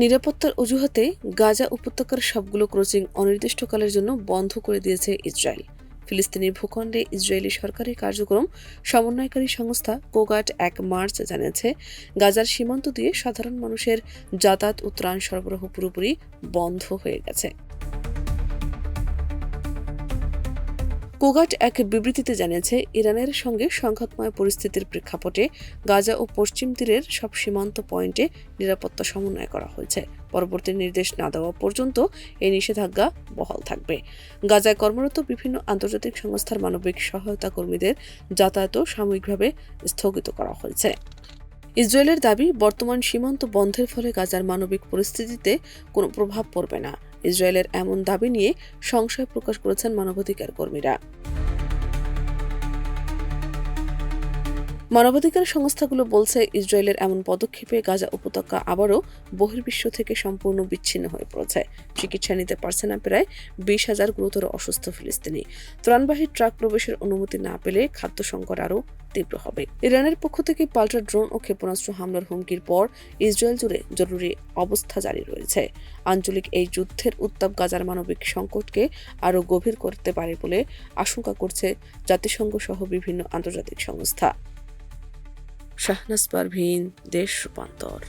নিরাপত্তার অজুহাতে গাজা উপত্যকার সবগুলো ক্রসিং অনির্দিষ্টকালের জন্য বন্ধ করে দিয়েছে ইসরায়েল। ফিলিস্তিনি ভূখণ্ডে ইসরায়েলি সরকারি কার্যক্রম সমন্বয়কারী সংস্থা কোগাট ১ মার্চ জানিয়েছে, গাজার সীমান্ত দিয়ে সাধারণ মানুষের যাতায়াত ও ত্রাণ সরবরাহ পুরোপুরি বন্ধ হয়ে গেছে। কোগাট এক বিবৃতিতে জানিয়েছে, ইরানের সঙ্গে সংঘাতময় পরিস্থিতির প্রেক্ষাপটে গাজা ও পশ্চিম তীরের সব সীমান্ত পয়েন্টে নিরাপত্তা সমন্বয় করা হয়েছে। পরবর্তী নির্দেশ না দেওয়া পর্যন্ত এই নিষেধাজ্ঞা বহাল থাকবে। গাজায় কর্মরত বিভিন্ন আন্তর্জাতিক সংস্থার মানবিক সহায়তা কর্মীদের যাতায়াতও সাময়িকভাবে স্থগিত করা হয়েছে। ইসরায়েলের দাবি, বর্তমান সীমান্ত বন্ধের ফলে গাজার মানবিক পরিস্থিতিতে কোনো প্রভাব পড়বে না। ইসরায়েলের এমন দাবি নিয়ে সংশয় প্রকাশ করেছেন মানবাধিকার কর্মীরা। মানবাধিকার সংস্থাগুলো বলছে, ইসরায়েলের এমন পদক্ষেপে গাজা উপত্যকা আবারও বহির্বিশ্ব থেকে সম্পূর্ণ বিচ্ছিন্ন হয়ে পড়েছে। চিকিৎসা নিতে পারছে না প্রায় ২০,০০০ গুরুতর অসুস্থ ফিলিস্তিনি। ত্রাণবাহী ট্রাক প্রবেশের অনুমতি না পেলে খাদ্য সংকট আরও তীব্র হবে। ইরানের পক্ষ থেকে পাল্টা ড্রোন ও ক্ষেপণাস্ত্র হামলার হুমকির পর ইসরায়েল জুড়ে জরুরি অবস্থা জারি রয়েছে। আঞ্চলিক এই যুদ্ধের উত্তাপ গাজার মানবিক সংকটকে আরও গভীর করতে পারে বলে আশঙ্কা করছে জাতিসংঘ সহ বিভিন্ন আন্তর্জাতিক সংস্থা। শাহনাজ পারভীন, দেশ রূপান্তর।